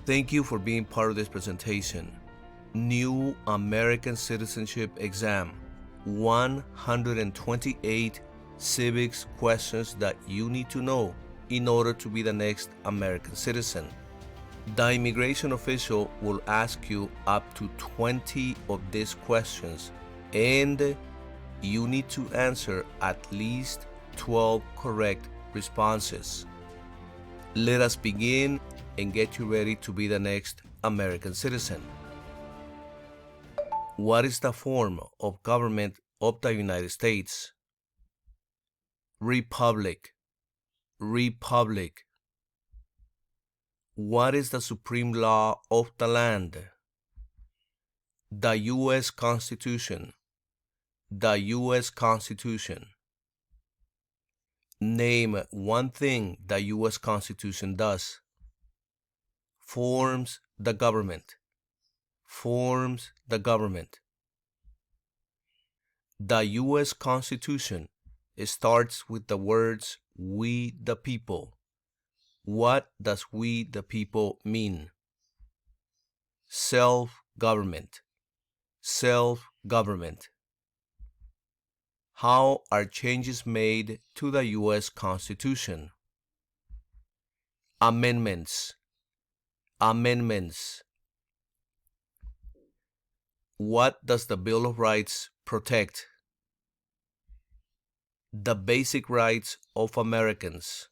Thank you for being part of this presentation. New American Citizenship Exam. 128 civics questions that you need to know in order to be the next American citizen. The immigration official will ask you up to 20 of these questions, and you need to answer at least 12 correct responses. Let us begin and get you ready to be the next American citizen. What is the form of government of the United States? Republic. Republic. What is the supreme law of the land? The U.S. Constitution. The U.S. Constitution. Name one thing the U.S. Constitution does. Forms the government. Forms the government. The U.S. Constitution starts with the words, "We the people." What does "we the people" mean? Self-government. Self-government. How are changes made to the U.S. Constitution? Amendments. Amendments. What does the Bill of Rights protect? The basic rights of Americans.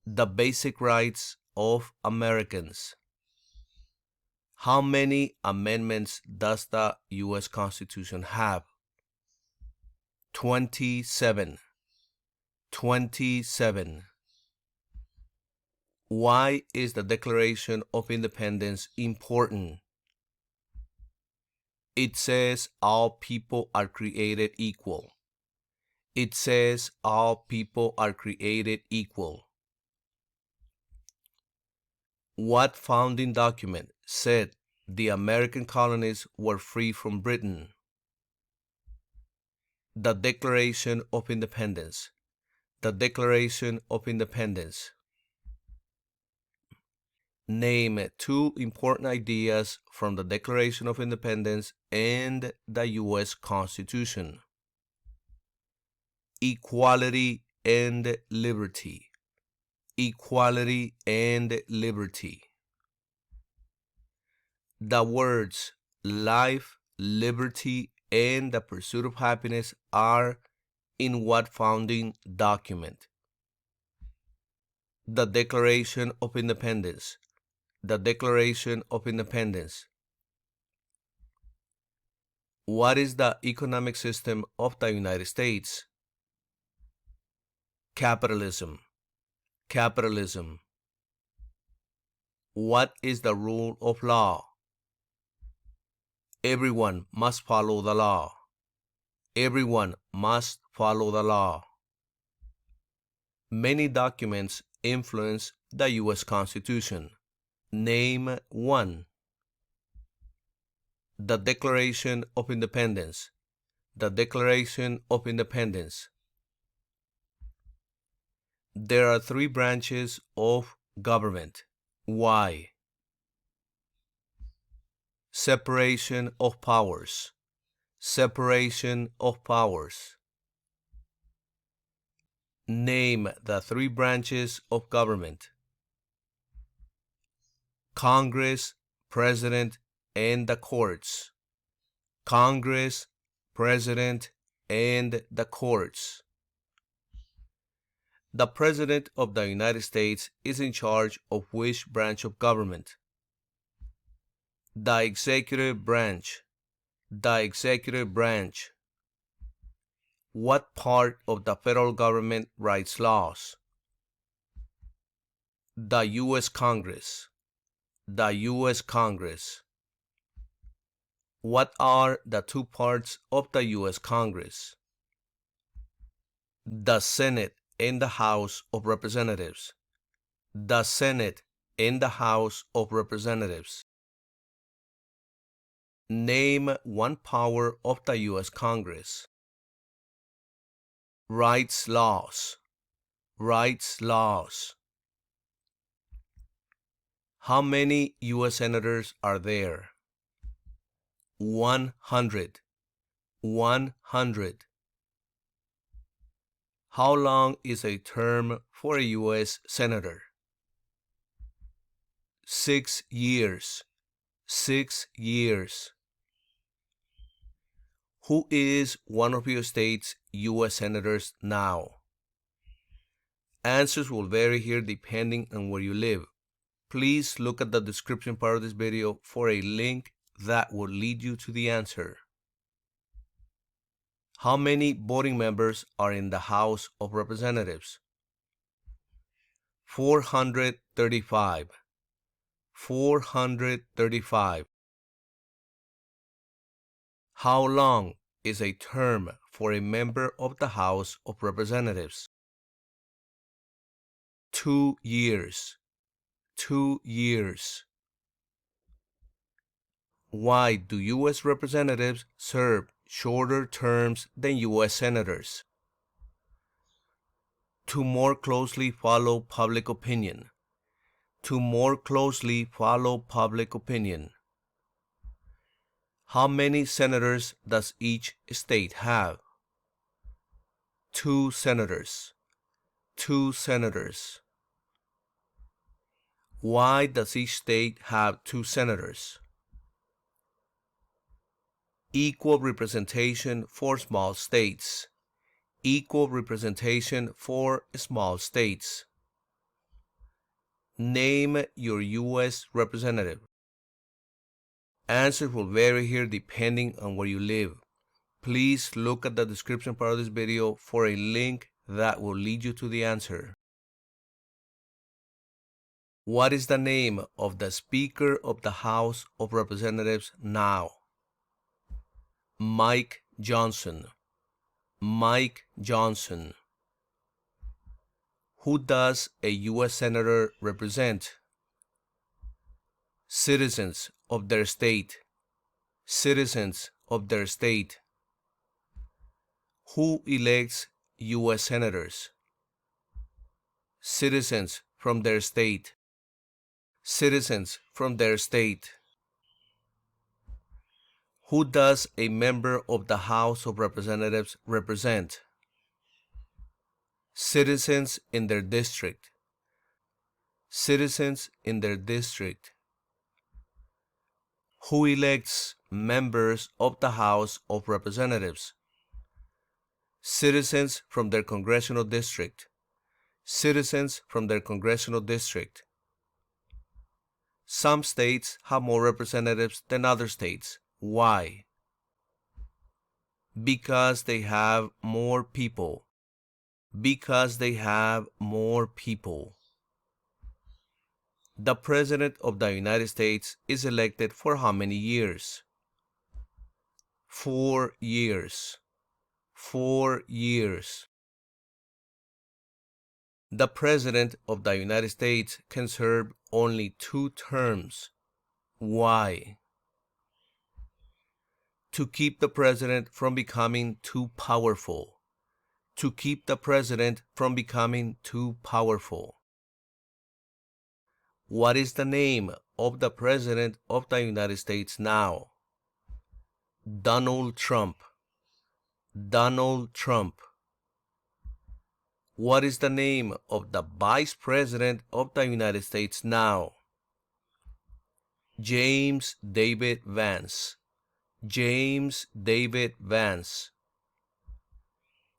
The basic rights of Americans. How many amendments does the U.S. Constitution have? 27. 27. Why is the Declaration of Independence important? It says all people are created equal. It says all people are created equal. What founding document said the American colonies were free from Britain? The Declaration of Independence. The Declaration of Independence. Name two important ideas from the Declaration of Independence and the U.S. Constitution. Equality and liberty. Equality and liberty. The words life, liberty, and the pursuit of happiness are in what founding document? The Declaration of Independence. The Declaration of Independence. What is the economic system of the United States? Capitalism. Capitalism. What is the rule of law? Everyone must follow the law. Everyone must follow the law. Many documents influence the U.S. Constitution. Name one. The Declaration of Independence. The Declaration of Independence. There are three branches of government. Why? Separation of powers. Separation of powers. Name the three branches of government. Congress, President, and the courts. Congress, President, and the courts. The President of the United States is in charge of which branch of government? The executive branch. The executive branch. What part of the federal government writes laws? The U.S. Congress. The U.S. Congress. What are the two parts of the U.S. Congress? The Senate and the House of Representatives. The Senate and the House of Representatives. Name one power of the U.S. Congress. Writes laws. Writes laws. How many U.S. senators are there? 100. 100. How long is a term for a U.S. senator? 6 years. 6 years. Who is one of your state's U.S. senators now? Answers will vary here depending on where you live. Please look at the description part of this video for a link that will lead you to the answer. How many voting members are in the House of Representatives? 435. 435. How long is a term for a member of the House of Representatives? 2 years. 2 years. Why do U.S. representatives serve shorter terms than U.S. senators? To more closely follow public opinion. To more closely follow public opinion. How many senators does each state have? 2 senators. 2 senators. Why does each state have 2 senators? Equal representation for small states. Equal representation for small states. Name your U.S. representative. Answers will vary here depending on where you live. Please look at the description part of this video for a link that will lead you to the answer. What is the name of the Speaker of the House of Representatives now? Mike Johnson. Mike Johnson. Who does a U.S. Senator represent? Citizens of their state. Citizens of their state. Who elects U.S. Senators? Citizens from their state. Citizens from their state. Who does a member of the House of Representatives represent? Citizens in their district. Citizens in their district. Who elects members of the House of Representatives? Citizens from their congressional district. Citizens from their congressional district. Some states have more representatives than other states. Why? Because they have more people. Because they have more people. The President of the United States is elected for how many years? 4 years. 4 years. The President of the United States can serve only 2 terms. Why? To keep the President from becoming too powerful. To keep the President from becoming too powerful. What is the name of the President of the United States now? Donald Trump. Donald Trump. What is the name of the Vice President of the United States now? James David Vance. James David Vance.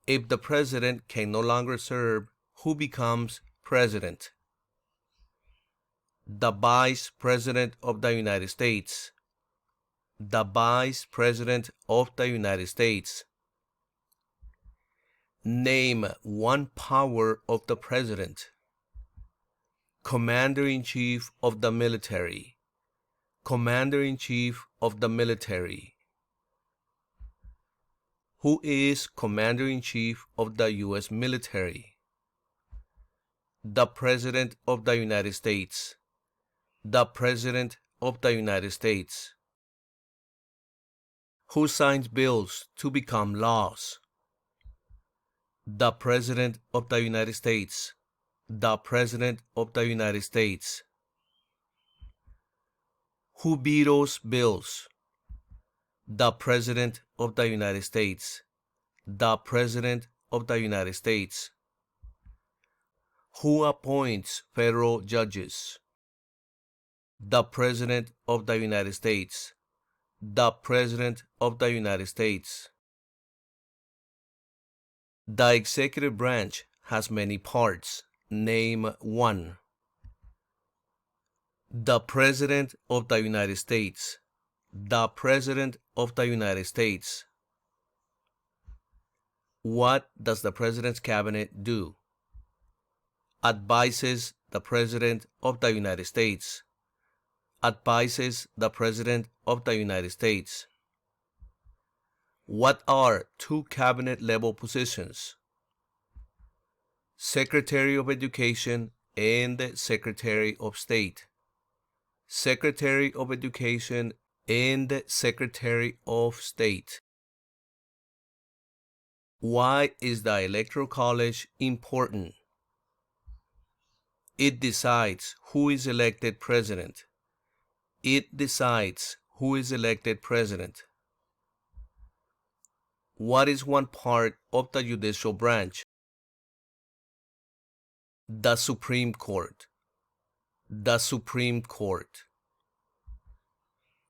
If the President can no longer serve, who becomes President? The Vice President of the United States. The Vice President of the United States. Name one power of the President. Commander-in-Chief of the military. Commander-in-Chief of the military. Who is Commander-in-Chief of the U.S. military? The President of the United States. The President of the United States. Who signs bills to become laws? The President of the United States. The President of the United States. Who vetoes bills? The President of the United States. The President of the United States. Who appoints federal judges? The President of the United States. The President of the United States. The executive branch has many parts. Name one. The President of the United States. The President of the United States. What does the President's Cabinet do? Advises the President of the United States. Advises the President of the United States. What are two cabinet-level positions? Secretary of Education and Secretary of State. Secretary of Education and Secretary of State. Why is the Electoral College important? It decides who is elected president. It decides who is elected president. What is one part of the judicial branch? The Supreme Court. The Supreme Court.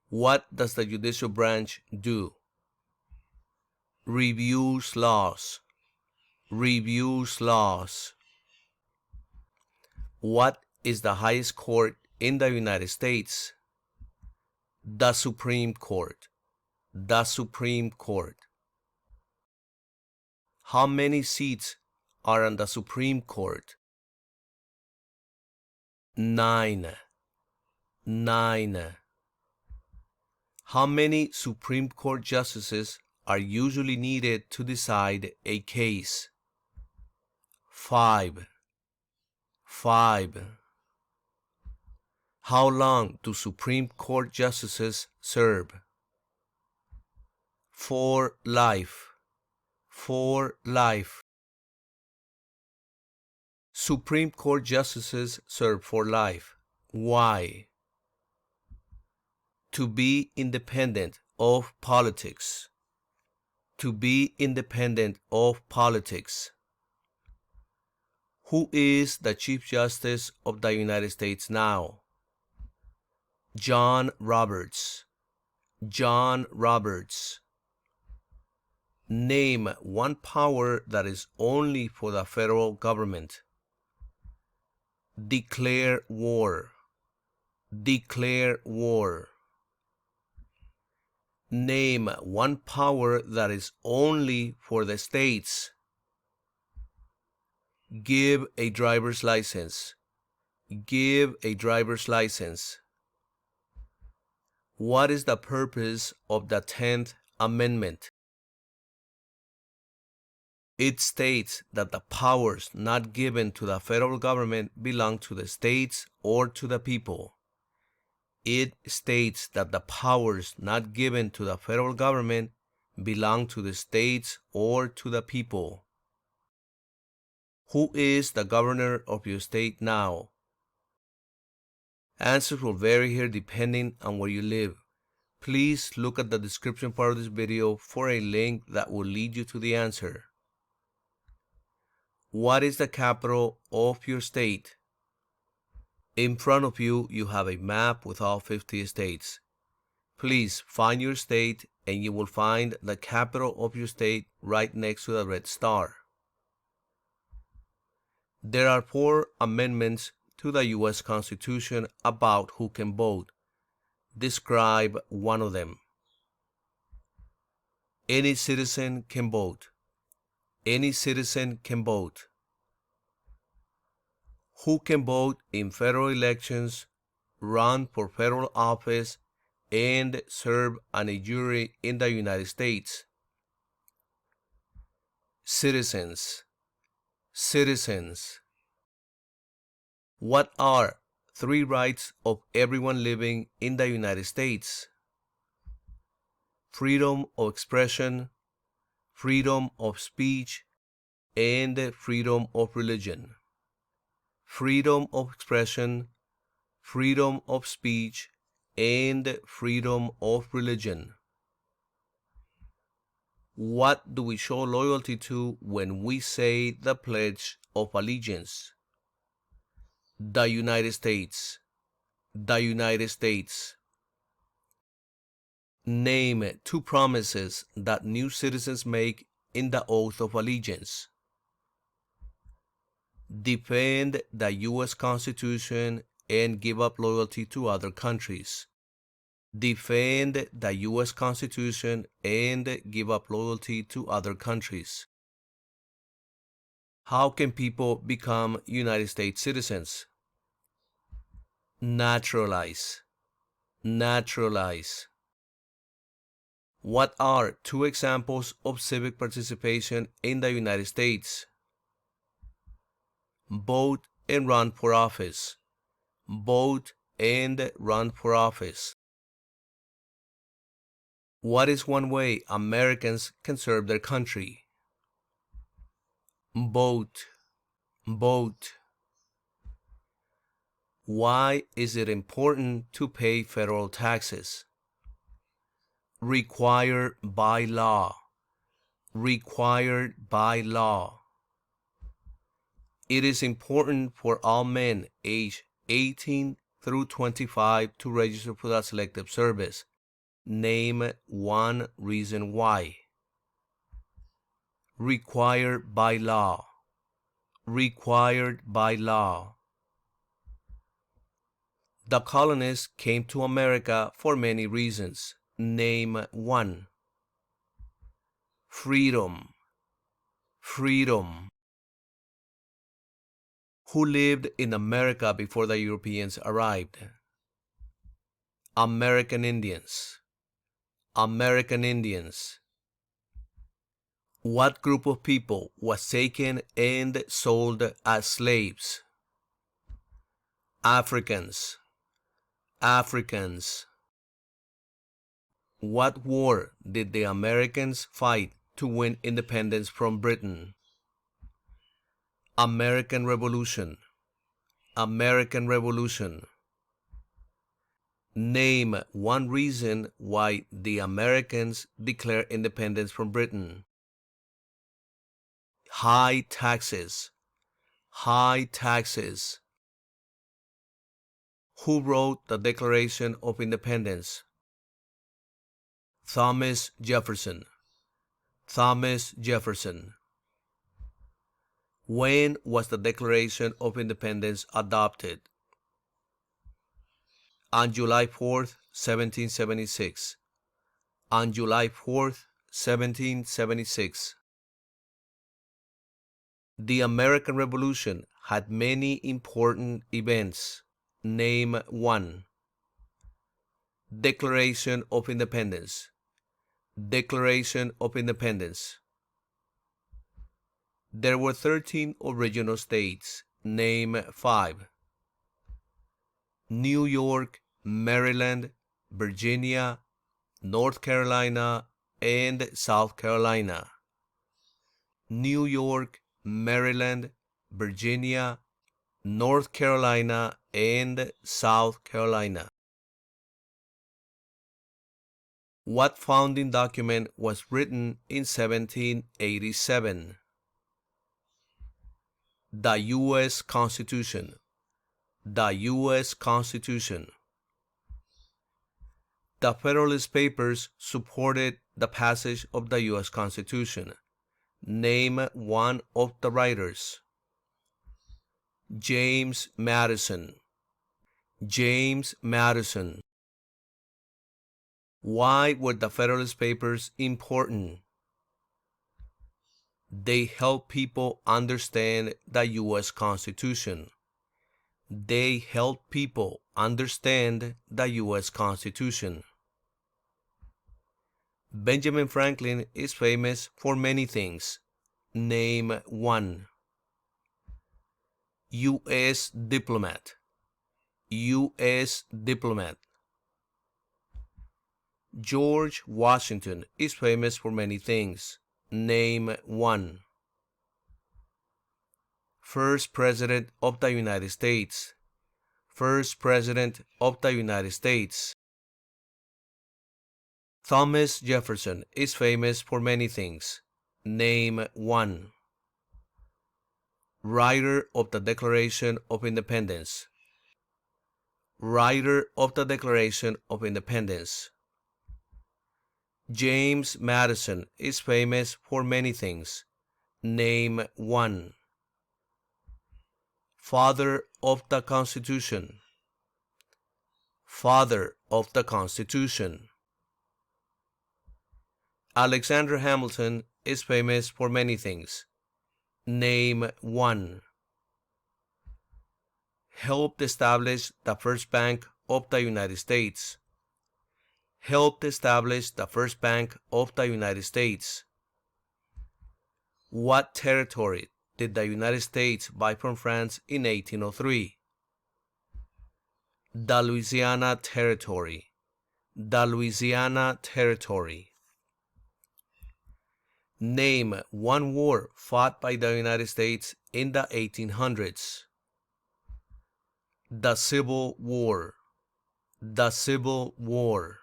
What does the judicial branch do? Reviews laws. Reviews laws. What is the highest court in the United States? The Supreme Court. The Supreme Court. How many seats are on the Supreme Court? 9. 9. How many Supreme Court justices are usually needed to decide a case? 5. 5. How long do Supreme Court justices serve? For life. For life. Supreme Court justices serve for life. Why? To be independent of politics. To be independent of politics. Who is the Chief Justice of the United States now? John Roberts. John Roberts. Name one power that is only for the federal government. Declare war. Declare war. Name one power that is only for the states. Give a driver's license. Give a driver's license. What is the purpose of the 10th Amendment? It states that the powers not given to the federal government belong to the states or to the people. It states that the powers not given to the federal government belong to the states or to the people. Who is the governor of your state now? Answers will vary here depending on where you live. Please look at the description part of this video for a link that will lead you to the answer. What is the capital of your state? In front of you, you have a map with all 50 states. Please find your state and you will find the capital of your state right next to the red star. There are 4 amendments to the U.S. Constitution about who can vote. Describe one of them. Any citizen can vote. Any citizen can vote. Who can vote in federal elections, run for federal office, and serve on a jury in the United States? Citizens. Citizens. What are 3 rights of everyone living in the United States? Freedom of expression, freedom of speech, and freedom of religion. Freedom of expression, freedom of speech, and freedom of religion. What do we show loyalty to when we say the Pledge of Allegiance? The United States. The United States. Name two promises that new citizens make in the oath of allegiance. Defend the U.S. Constitution and give up loyalty to other countries. Defend the U.S. Constitution and give up loyalty to other countries. How can people become United States citizens? Naturalize. Naturalize. What are two examples of civic participation in the United States? Vote and run for office. Vote and run for office. What is one way Americans can serve their country? Vote. Vote. Why is it important to pay federal taxes? Required by law. Required by law. It is important for all men aged 18 through 25 to register for the Selective Service. Name one reason why. Required by law. Required by law. The colonists came to America for many reasons. Name one. Freedom. Freedom. Who lived in America before the Europeans arrived? American Indians. American Indians. What group of people was taken and sold as slaves? Africans. Africans. What war did the Americans fight to win independence from Britain? American Revolution. American Revolution. Name one reason why the Americans declared independence from Britain. High taxes. High taxes. Who wrote the Declaration of Independence? Thomas Jefferson. Thomas Jefferson. When was the Declaration of Independence adopted? On July 4th, 1776. On July 4th, 1776. The American Revolution had many important events. Name one. Declaration of Independence. Declaration of Independence. There were 13 original states. Name five. New York, Maryland, Virginia, North Carolina, and South Carolina. New York, Maryland, Virginia, North Carolina, and South Carolina. What founding document was written in 1787? The U.S. Constitution. The U.S. Constitution. The Federalist Papers supported the passage of the U.S. Constitution. Name one of the writers. James Madison. James Madison. Why were the Federalist Papers important? They help people understand the U.S. Constitution. They help people understand the U.S. Constitution. Benjamin Franklin is famous for many things. Name one. U.S. diplomat. U.S. diplomat. George Washington is famous for many things. Name one. First President of the United States. First President of the United States. Thomas Jefferson is famous for many things. Name one. Writer of the Declaration of Independence. Writer of the Declaration of Independence. James Madison is famous for many things. Name one. Father of the Constitution. Father of the Constitution. Alexander Hamilton is famous for many things. Name one. Helped establish the first bank of the United States. Helped establish the first bank of the United States. What territory did the United States buy from France in 1803? The Louisiana Territory. The Louisiana Territory. Name one war fought by the United States in the 1800s. The Civil War. The Civil War.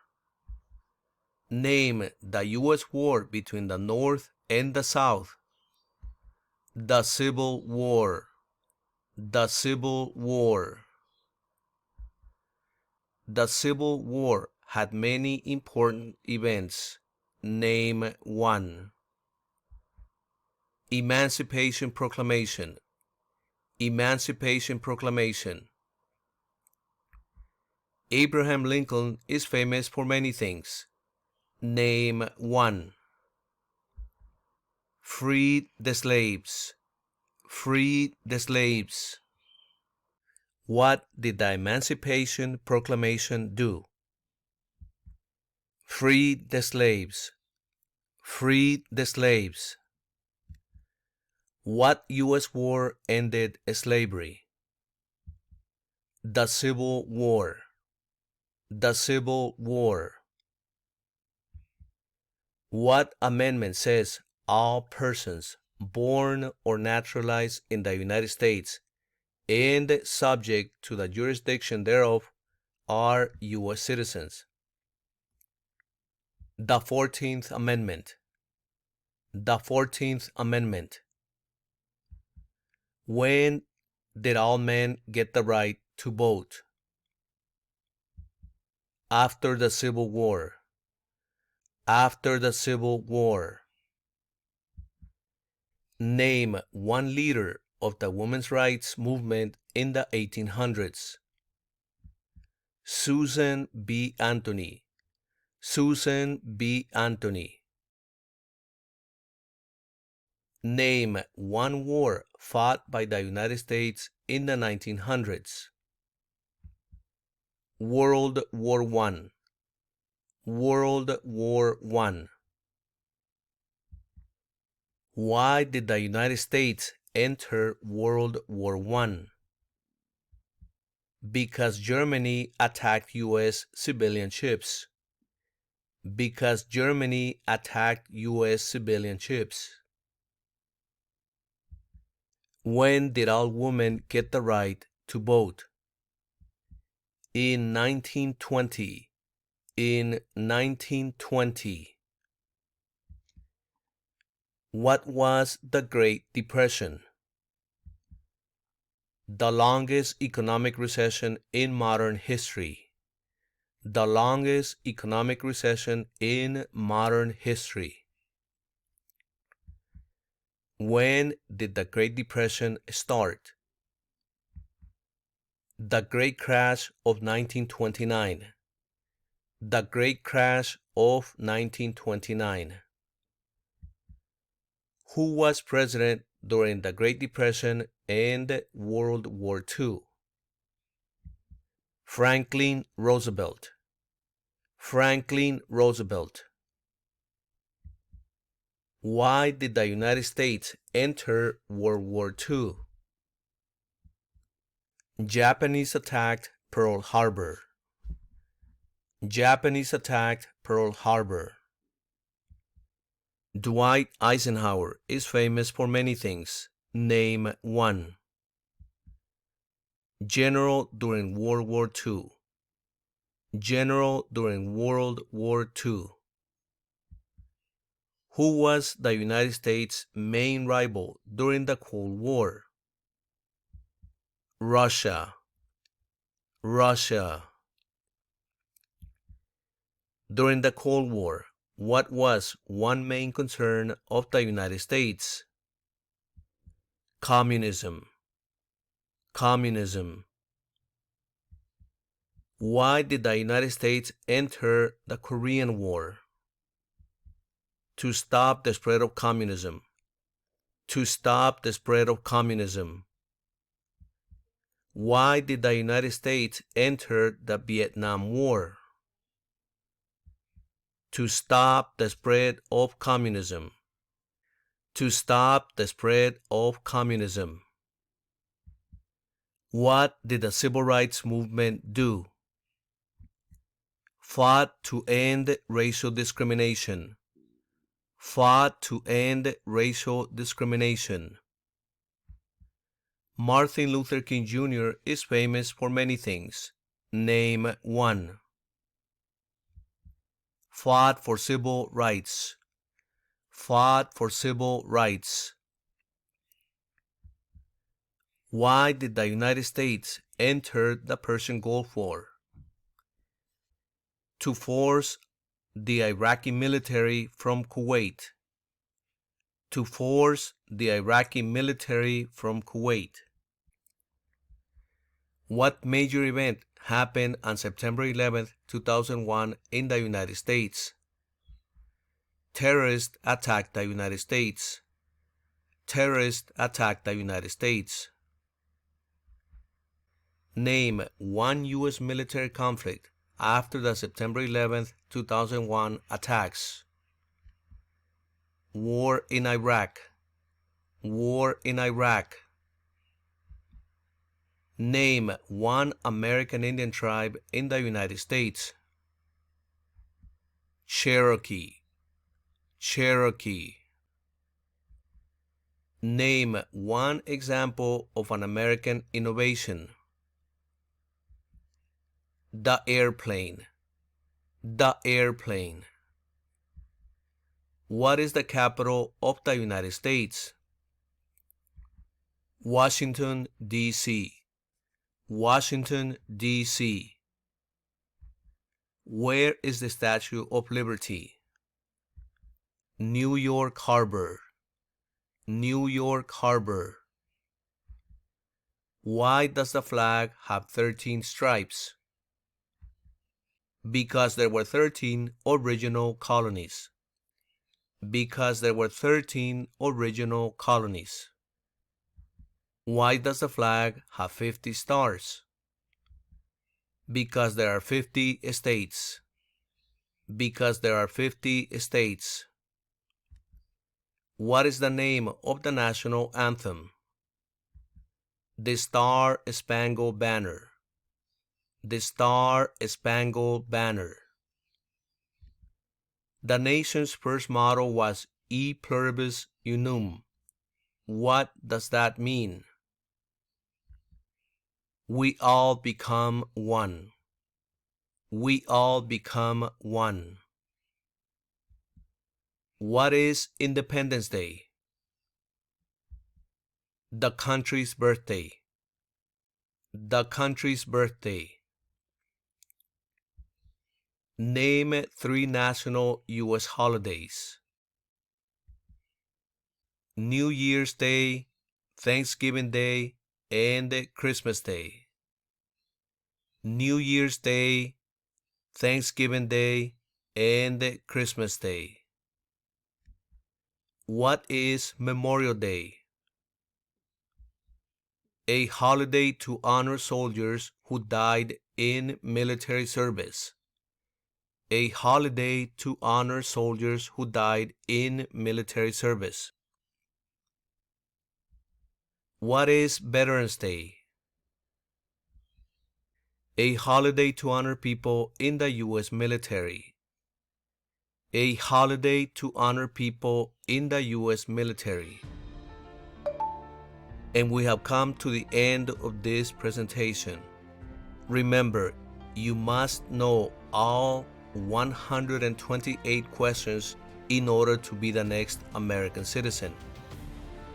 Name the U.S. war between the North and the South. The Civil War. The Civil War. The Civil War had many important events. Name one. Emancipation Proclamation. Emancipation Proclamation. Abraham Lincoln is famous for many things. Name one. Freed the slaves. Freed the slaves. What did the Emancipation Proclamation do? Freed the slaves. Freed the slaves. What U.S. war ended slavery? The Civil War. The Civil War. What amendment says all persons born or naturalized in the United States and subject to the jurisdiction thereof are U.S. citizens? The 14th Amendment. The 14th Amendment. When did all men get the right to vote? After the Civil War. After the Civil War. Name one leader of the women's rights movement in the 1800s. Susan B. Anthony. Susan B. Anthony. Name one war fought by the United States in the 1900s. World War I. World War I. Why did the United States enter World War I? Because Germany attacked U.S. civilian ships. Because Germany attacked U.S. civilian ships. When did all women get the right to vote? In 1920. In 1920. What was the Great Depression? The longest economic recession in modern history. The longest economic recession in modern history. When did the Great Depression start? The Great Crash of 1929. The Great Crash of 1929. Who was president during the Great Depression and World War II? Franklin Roosevelt. Franklin Roosevelt. Why did the United States enter World War II? Japanese attacked Pearl Harbor. Japanese attacked Pearl Harbor. Dwight Eisenhower is famous for many things. Name one. General during World War II. General during World War II. Who was the United States' main rival during the Cold War? Russia. Russia. During the Cold War, what was one main concern of the United States? Communism. Communism. Why did the United States enter the Korean War? To stop the spread of communism. To stop the spread of communism. Why did the United States enter the Vietnam War? To stop the spread of communism. To stop the spread of communism. What did the Civil Rights Movement do? Fought to end racial discrimination. Fought to end racial discrimination. Martin Luther King Jr. is famous for many things. Name one. Fought for civil rights. Fought for civil rights. Why did the United States enter the Persian Gulf War? To force the Iraqi military from Kuwait. To force the Iraqi military from Kuwait. What major event happened on September 11, 2001 in the United States? Terrorists attacked the United States. Terrorists attacked the United States. Name one U.S. military conflict after the September 11, 2001 attacks. War in Iraq. War in Iraq. Name one American Indian tribe in the United States. Cherokee. Cherokee. Name one example of an American innovation. The airplane. The airplane. What is the capital of the United States? Washington, D.C. Washington, D.C. Where is the Statue of Liberty? New York Harbor. New York Harbor. Why does the flag have 13 stripes? Because there were 13 original colonies. Because there were 13 original colonies. Why does the flag have 50 stars? Because there are 50 states. Because there are 50 states. What is the name of the national anthem? The Star-Spangled Banner. The Star-Spangled Banner. The nation's first motto was E Pluribus Unum. What does that mean? We all become one. We all become one. What is Independence Day? The country's birthday. The country's birthday. Name 3 national U.S. holidays. New Year's Day, Thanksgiving Day, and Christmas Day. New Year's Day, Thanksgiving Day, and Christmas Day. What is Memorial Day? A holiday to honor soldiers who died in military service. A holiday to honor soldiers who died in military service. What is Veterans Day? A holiday to honor people in the U.S. military. A holiday to honor people in the U.S. military. And we have come to the end of this presentation. Remember, you must know all 128 questions in order to be the next American citizen.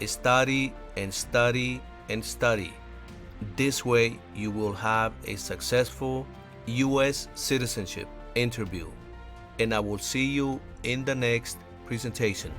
Study and study and study. This way, you will have a successful U.S. citizenship interview. And I will see you in the next presentation.